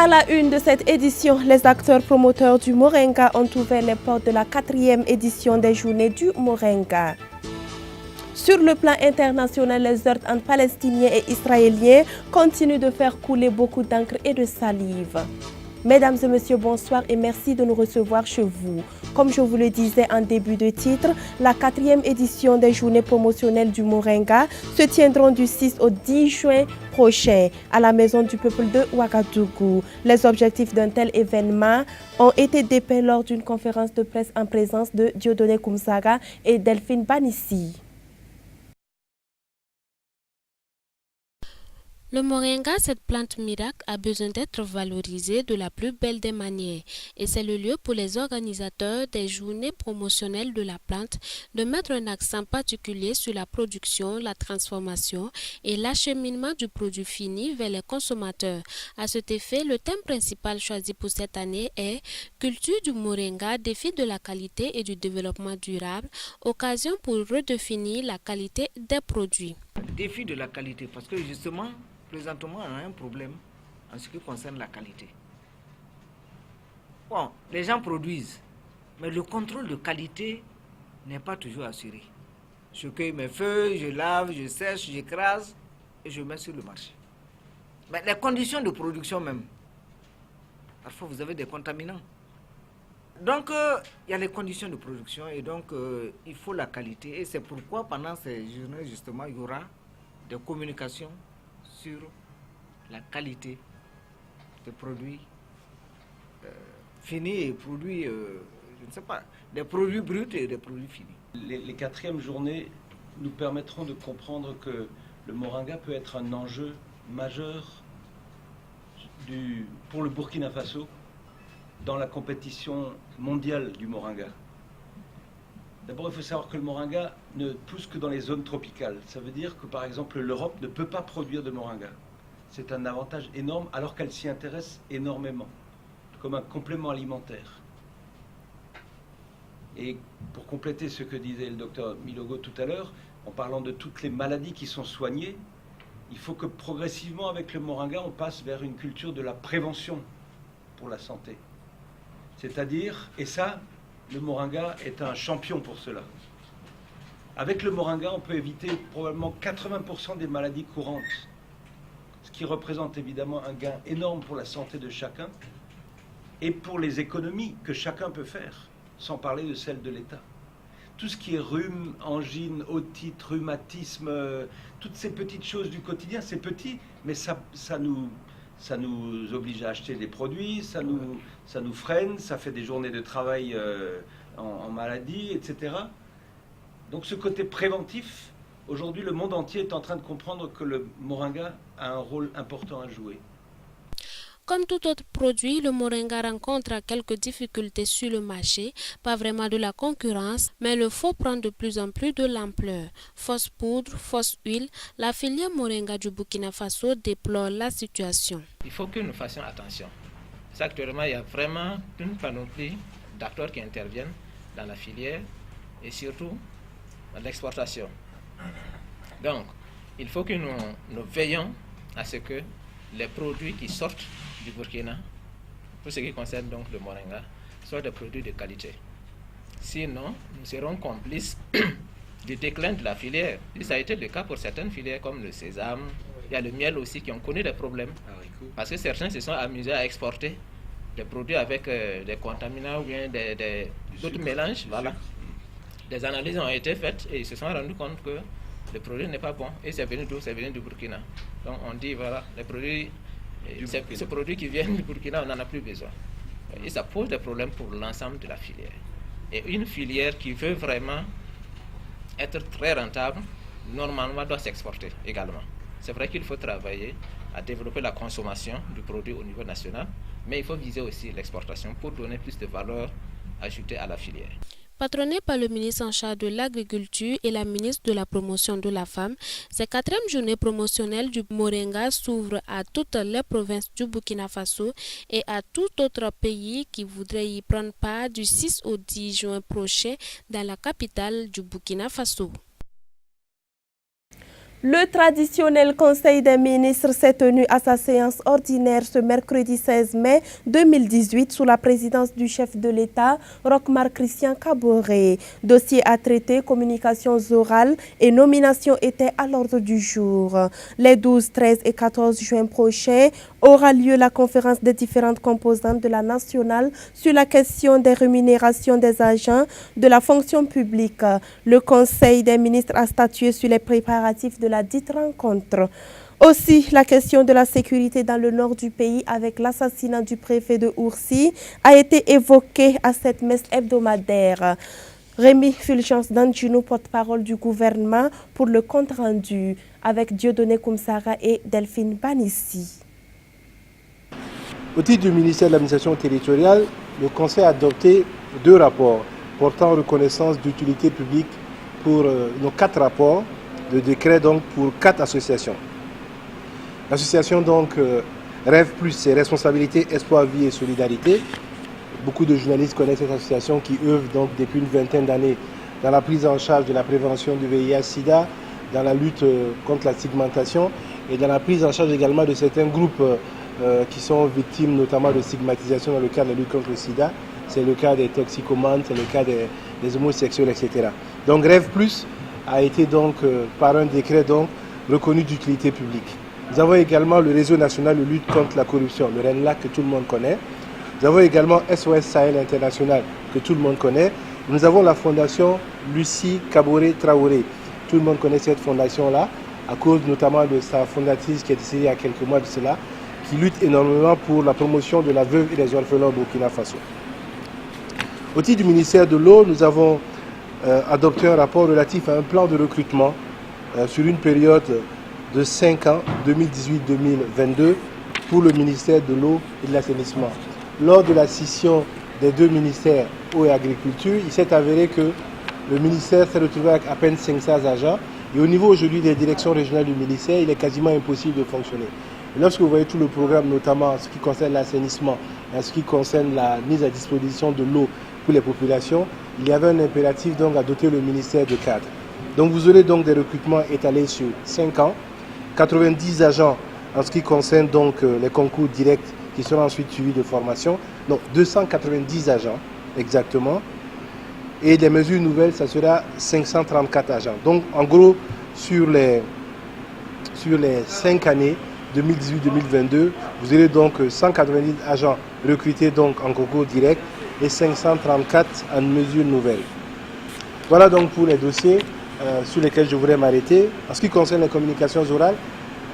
À la une de cette édition, les acteurs promoteurs du Moringa ont ouvert les portes de la 4e édition des Journées du Moringa. Sur le plan international, les heurts entre Palestiniens et Israéliens continuent de faire couler beaucoup d'encre et de salive. Mesdames et messieurs, bonsoir et merci de nous recevoir chez vous. Comme je vous le disais en début de titre, la 4e édition des journées promotionnelles du Moringa se tiendront du 6 au 10 juin prochain à la Maison du Peuple de Ouagadougou. Les objectifs d'un tel événement ont été dépeints lors d'une conférence de presse en présence de Dieudonné Koumsaga et Delphine Banissi. Le moringa, cette plante miracle, a besoin d'être valorisée de la plus belle des manières. Et c'est le lieu pour les organisateurs des journées promotionnelles de la plante de mettre un accent particulier sur la production, la transformation et l'acheminement du produit fini vers les consommateurs. À cet effet, le thème principal choisi pour cette année est « Culture du moringa, défi de la qualité et du développement durable, occasion pour redéfinir la qualité des produits ». Défi de la qualité, parce que justement, présentement, on a un problème en ce qui concerne la qualité. Bon, les gens produisent, mais le contrôle de qualité n'est pas toujours assuré. Je cueille mes feuilles, je lave, je sèche, j'écrase et je mets sur le marché. Mais les conditions de production même, parfois vous avez des contaminants. Donc, il y a les conditions de production et donc il faut la qualité. Et c'est pourquoi pendant ces journées, justement, il y aura des communications sur la qualité des produits finis et produits, je ne sais pas, des produits bruts et des produits finis. Les 4e journées nous permettront de comprendre que le moringa peut être un enjeu majeur pour le Burkina Faso dans la compétition mondiale du moringa. D'abord, il faut savoir que le moringa ne pousse que dans les zones tropicales. Ça veut dire que, par exemple, l'Europe ne peut pas produire de moringa. C'est un avantage énorme, alors qu'elle s'y intéresse énormément, comme un complément alimentaire. Et pour compléter ce que disait le docteur Milogo tout à l'heure, en parlant de toutes les maladies qui sont soignées, il faut que progressivement, avec le moringa, on passe vers une culture de la prévention pour la santé. C'est-à-dire, et ça, le moringa est un champion pour cela. Avec le moringa, on peut éviter probablement 80% des maladies courantes, ce qui représente évidemment un gain énorme pour la santé de chacun et pour les économies que chacun peut faire, sans parler de celles de l'État. Tout ce qui est rhume, angine, otite, rhumatisme, toutes ces petites choses du quotidien, c'est petit, mais ça nous oblige à acheter des produits, ça nous freine, ça fait des journées de travail en maladie, etc. Donc ce côté préventif, aujourd'hui le monde entier est en train de comprendre que le moringa a un rôle important à jouer. Comme tout autre produit, le moringa rencontre quelques difficultés sur le marché, pas vraiment de la concurrence, mais le faut prendre de plus en plus de l'ampleur. Fausse poudre, fausse huile, la filière moringa du Burkina Faso déplore la situation. Il faut que nous fassions attention. Actuellement, il y a vraiment une panoplie d'acteurs qui interviennent dans la filière et surtout dans l'exportation. Donc, il faut que nous veillions à ce que les produits qui sortent du Burkina, pour ce qui concerne donc le moringa, soient des produits de qualité. Sinon, nous serons complices du déclin de la filière. Et ça a été le cas pour certaines filières comme le sésame, il y a le miel aussi qui ont connu des problèmes. Parce que certains se sont amusés à exporter des produits avec des contaminants ou bien d'autres mélanges. Voilà. Des analyses ont été faites et ils se sont rendus compte que le produit n'est pas bon. Et c'est venu d'où? C'est venu du Burkina. Donc on dit voilà, les produits, ce produit qui vient du Burkina, on n'en a plus besoin. Et ça pose des problèmes pour l'ensemble de la filière. Et une filière qui veut vraiment être très rentable, normalement doit s'exporter également. C'est vrai qu'il faut travailler à développer la consommation du produit au niveau national, mais il faut viser aussi l'exportation pour donner plus de valeur ajoutée à la filière. Patronné par le ministre en charge de l'Agriculture et la ministre de la Promotion de la Femme, cette 4e journée promotionnelle du moringa s'ouvre à toutes les provinces du Burkina Faso et à tout autre pays qui voudrait y prendre part du 6 au 10 juin prochain dans la capitale du Burkina Faso. Le traditionnel Conseil des ministres s'est tenu à sa séance ordinaire ce mercredi 16 mai 2018 sous la présidence du chef de l'État, Roch-Marc Christian Kaboré. Dossier à traiter, communications orales et nominations étaient à l'ordre du jour. Les 12, 13 et 14 juin prochains aura lieu la conférence des différentes composantes de la nationale sur la question des rémunérations des agents de la fonction publique. Le Conseil des ministres a statué sur les préparatifs de la dite rencontre. Aussi, la question de la sécurité dans le nord du pays avec l'assassinat du préfet de Oursi a été évoquée à cette messe hebdomadaire. Rémi Fulgence Danjounou, porte-parole du gouvernement, pour le compte rendu avec Dieudonné Koumsara et Delphine Banissi. Au titre du ministère de l'administration territoriale, le Conseil a adopté 2 rapports portant reconnaissance d'utilité publique pour nos 4 rapports de décret donc pour 4 associations. L'association donc Rêve Plus, c'est responsabilité, espoir, vie et solidarité. Beaucoup de journalistes connaissent cette association qui œuvre donc depuis une vingtaine d'années dans la prise en charge de la prévention du VIH-Sida, dans la lutte contre la stigmatisation et dans la prise en charge également de certains groupes qui sont victimes notamment de stigmatisation dans le cadre de la lutte contre le sida. C'est le cas des toxicomanes, c'est le cas des homosexuels, etc. Donc Rêve Plus a été donc par un décret donc reconnu d'utilité publique. Nous avons également le réseau national de lutte contre la corruption, le RENLAC que tout le monde connaît. Nous avons également SOS Sahel International que tout le monde connaît. Nous avons la fondation Lucie Kaboré Traoré. Tout le monde connaît cette fondation-là, à cause notamment de sa fondatrice qui est décédée il y a quelques mois de cela, qui lutte énormément pour la promotion de la veuve et des orphelins au Burkina Faso. Au titre du ministère de l'eau, nous avons adopté un rapport relatif à un plan de recrutement sur une période de 5 ans, 2018-2022, pour le ministère de l'eau et de l'assainissement. Lors de la scission des 2 ministères, eau et agriculture, il s'est avéré que le ministère s'est retrouvé avec à peine 500 agents. Et au niveau aujourd'hui des directions régionales du ministère, il est quasiment impossible de fonctionner. Et lorsque vous voyez tout le programme, notamment en ce qui concerne l'assainissement, en ce qui concerne la mise à disposition de l'eau pour les populations, il y avait un impératif donc à doter le ministère de cadres. Donc vous aurez donc des recrutements étalés sur 5 ans, 90 agents en ce qui concerne donc les concours directs qui seront ensuite suivis de formation, donc 290 agents exactement. Et des mesures nouvelles, ça sera 534 agents. Donc en gros, sur les 5 années, 2018-2022, vous aurez donc 190 agents recrutés donc en concours direct et 534 en mesures nouvelles. Voilà donc pour les dossiers sur lesquels je voudrais m'arrêter. En ce qui concerne les communications orales,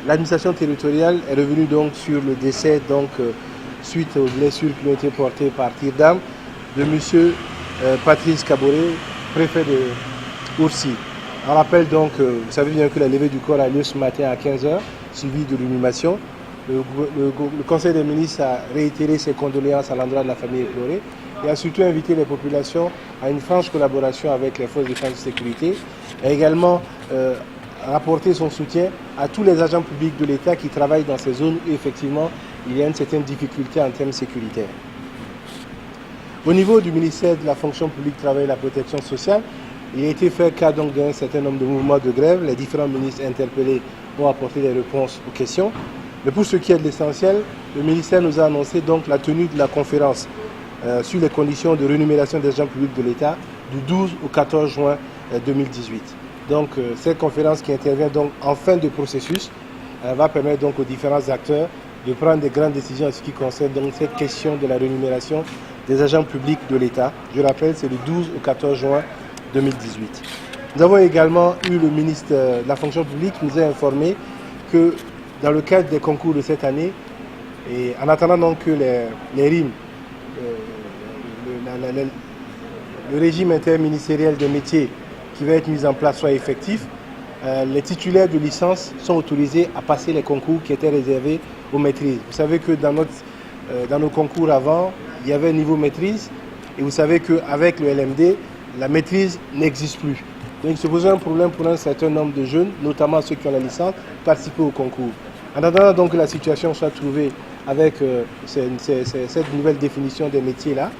l'administration territoriale est revenue donc sur le décès donc suite aux blessures qui ont été portées par tir d'arme de M. Patrice Kaboré, préfet de Oursi. On rappelle donc, vous savez bien que la levée du corps a lieu ce matin à 15h, suivie de l'inhumation. Le Conseil des ministres a réitéré ses condoléances à l'endroit de la famille éplorée et a surtout invité les populations à une franche collaboration avec les forces de défense et de sécurité et également apporter son soutien à tous les agents publics de l'État qui travaillent dans ces zones où effectivement il y a une certaine difficulté en termes sécuritaires. Au niveau du ministère de la fonction publique, travail et la protection sociale, il a été fait cas donc d'un certain nombre de mouvements de grève. Les différents ministres interpellés ont apporté des réponses aux questions. Mais pour ce qui est de l'essentiel, le ministère nous a annoncé donc la tenue de la conférence sur les conditions de rémunération des agents publics de l'État du 12 au 14 juin 2018. Donc cette conférence qui intervient donc en fin de processus va permettre donc aux différents acteurs de prendre des grandes décisions en ce qui concerne donc cette question de la rémunération des agents publics de l'État. Je rappelle, c'est le 12 au 14 juin 2018. Nous avons également eu le ministre de la fonction publique qui nous a informé que dans le cadre des concours de cette année, et en attendant donc que les RIM, le régime interministériel des métiers qui va être mis en place soit effectif, les titulaires de licence sont autorisés à passer les concours qui étaient réservés aux maîtrises. Vous savez que dans nos concours avant, il y avait un niveau maîtrise et vous savez qu'avec le LMD, la maîtrise n'existe plus. Donc il se posait un problème pour un certain nombre de jeunes, notamment ceux qui ont la licence, participer au concours. En attendant donc que la situation soit trouvée avec cette nouvelle définition des métiers-là,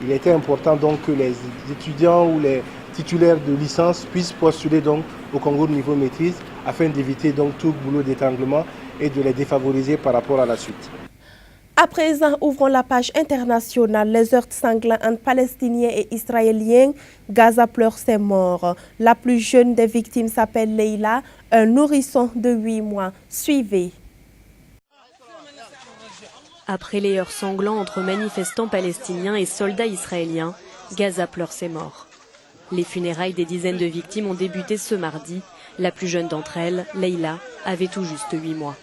il était important donc que les étudiants ou les titulaires de licence puissent postuler donc au concours niveau maîtrise afin d'éviter donc tout boulot d'étranglement et de les défavoriser par rapport à la suite. À présent, ouvrons la page internationale. Les heurts sanglants entre Palestiniens et Israéliens. Gaza pleure ses morts. La plus jeune des victimes s'appelle Leila, un nourrisson de 8 mois. Suivez. Après les heurts sanglants entre manifestants palestiniens et soldats israéliens, Gaza pleure ses morts. Les funérailles des dizaines de victimes ont débuté ce mardi. La plus jeune d'entre elles, Leila, avait tout juste 8 mois.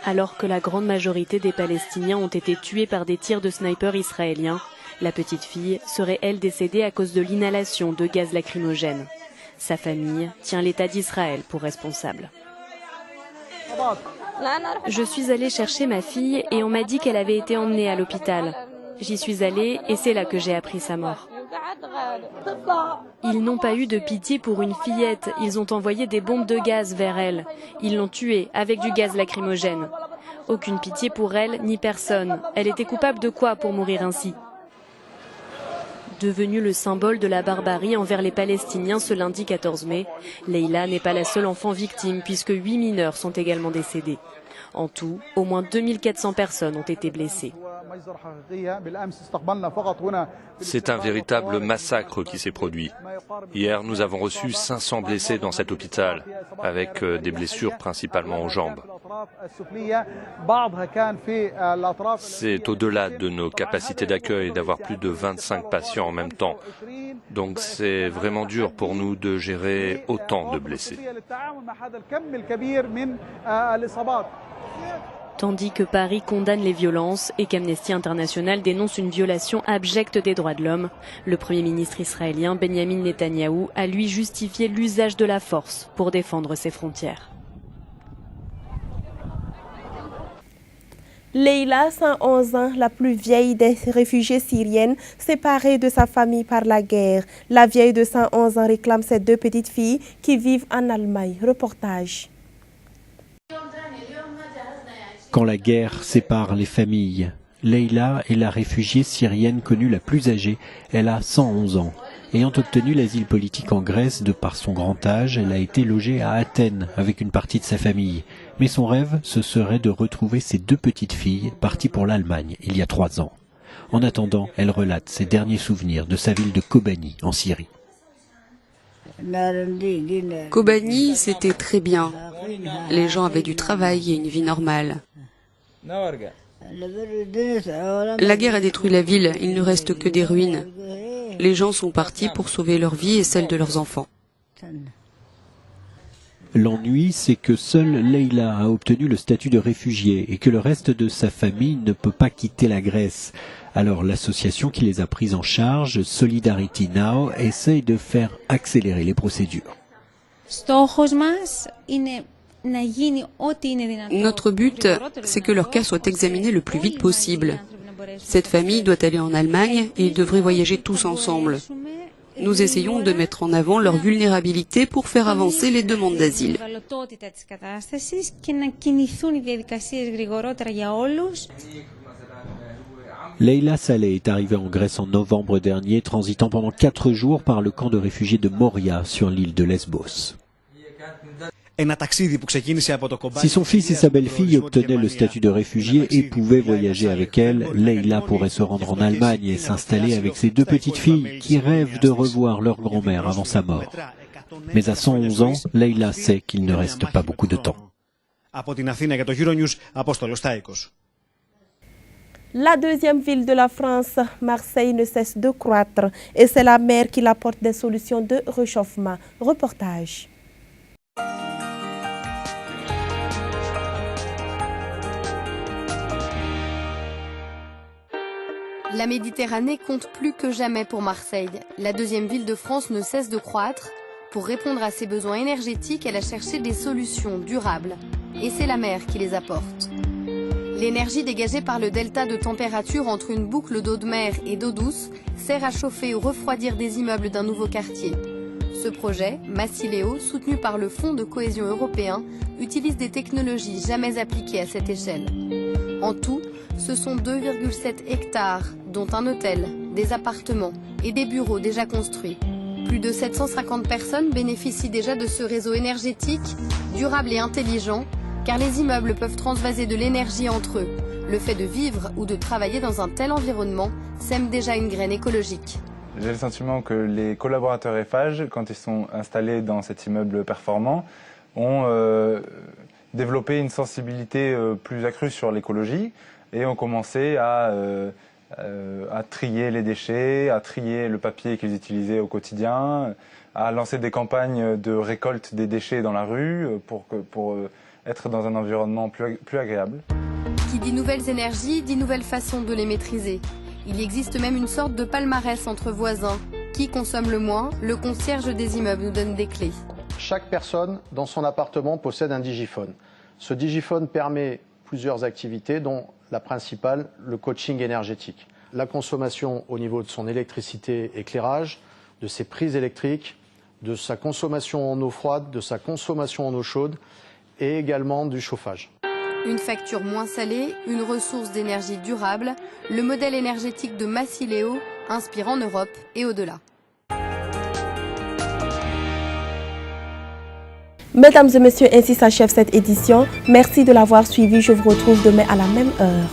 Alors que la grande majorité des Palestiniens ont été tués par des tirs de snipers israéliens, la petite fille serait elle décédée à cause de l'inhalation de gaz lacrymogène. Sa famille tient l'État d'Israël pour responsable. Je suis allée chercher ma fille et on m'a dit qu'elle avait été emmenée à l'hôpital. J'y suis allée et c'est là que j'ai appris sa mort. Ils n'ont pas eu de pitié pour une fillette, ils ont envoyé des bombes de gaz vers elle. Ils l'ont tuée avec du gaz lacrymogène. Aucune pitié pour elle ni personne. Elle était coupable de quoi pour mourir ainsi? Devenue le symbole de la barbarie envers les Palestiniens ce lundi 14 mai, Leila n'est pas la seule enfant victime puisque 8 mineurs sont également décédés. En tout, au moins 2400 personnes ont été blessées. C'est un véritable massacre qui s'est produit. Hier, nous avons reçu 500 blessés dans cet hôpital, avec des blessures principalement aux jambes. C'est au-delà de nos capacités d'accueil d'avoir plus de 25 patients en même temps. Donc c'est vraiment dur pour nous de gérer autant de blessés. Tandis que Paris condamne les violences et qu'Amnesty International dénonce une violation abjecte des droits de l'homme, le Premier ministre israélien Benjamin Netanyahou a lui justifié l'usage de la force pour défendre ses frontières. Leila, 111 ans, la plus vieille des réfugiées syriennes, séparée de sa famille par la guerre. La vieille de 111 ans réclame ses 2 petites filles qui vivent en Allemagne. Reportage. Quand la guerre sépare les familles, Leila est la réfugiée syrienne connue la plus âgée. Elle a 111 ans. Ayant obtenu l'asile politique en Grèce de par son grand âge, elle a été logée à Athènes avec une partie de sa famille. Mais son rêve, ce serait de retrouver ses 2 petites filles parties pour l'Allemagne il y a 3 ans. En attendant, elle relate ses derniers souvenirs de sa ville de Kobani en Syrie. Kobani, c'était très bien. Les gens avaient du travail et une vie normale. La guerre a détruit la ville, il ne reste que des ruines. Les gens sont partis pour sauver leur vie et celle de leurs enfants. L'ennui, c'est que seule Leila a obtenu le statut de réfugiée et que le reste de sa famille ne peut pas quitter la Grèce. Alors l'association qui les a prises en charge, Solidarity Now, essaye de faire accélérer les procédures. Notre but, c'est que leur cas soit examiné le plus vite possible. Cette famille doit aller en Allemagne et ils devraient voyager tous ensemble. Nous essayons de mettre en avant leur vulnérabilité pour faire avancer les demandes d'asile. Leila Saleh est arrivée en Grèce en novembre dernier, transitant pendant 4 jours par le camp de réfugiés de Moria sur l'île de Lesbos. Si son fils et sa belle-fille obtenaient le statut de réfugié et pouvaient voyager avec elle, Leila pourrait se rendre en Allemagne et s'installer avec ses 2 petites filles qui rêvent de revoir leur grand-mère avant sa mort. Mais à 111 ans, Leila sait qu'il ne reste pas beaucoup de temps. La deuxième ville de la France, Marseille, ne cesse de croître et c'est la mer qui apporte des solutions de réchauffement. Reportage. La Méditerranée compte plus que jamais pour Marseille. La deuxième ville de France ne cesse de croître. Pour répondre à ses besoins énergétiques, elle a cherché des solutions durables. Et c'est la mer qui les apporte. L'énergie dégagée par le delta de température entre une boucle d'eau de mer et d'eau douce sert à chauffer ou refroidir des immeubles d'un nouveau quartier. Ce projet, Massileo, soutenu par le Fonds de cohésion européen, utilise des technologies jamais appliquées à cette échelle. En tout, ce sont 2,7 hectares, dont un hôtel, des appartements et des bureaux déjà construits. Plus de 750 personnes bénéficient déjà de ce réseau énergétique, durable et intelligent, car les immeubles peuvent transvaser de l'énergie entre eux. Le fait de vivre ou de travailler dans un tel environnement sème déjà une graine écologique. J'ai le sentiment que les collaborateurs Eiffage, quand ils sont installés dans cet immeuble performant, ont développé une sensibilité plus accrue sur l'écologie et ont commencé à trier les déchets, à trier le papier qu'ils utilisaient au quotidien, à lancer des campagnes de récolte des déchets dans la rue pour être dans un environnement plus agréable. Qui dit nouvelles énergies, dit nouvelles façons de les maîtriser. Il existe même une sorte de palmarès entre voisins. Qui consomme le moins? Le concierge des immeubles nous donne des clés. Chaque personne dans son appartement possède un digiphone. Ce digiphone permet plusieurs activités, dont la principale, le coaching énergétique. La consommation au niveau de son électricité, éclairage, de ses prises électriques, de sa consommation en eau froide, de sa consommation en eau chaude et également du chauffage. Une facture moins salée, une ressource d'énergie durable, le modèle énergétique de Massileo inspire en Europe et au-delà. Mesdames et messieurs, ainsi s'achève cette édition. Merci de l'avoir suivi. Je vous retrouve demain à la même heure.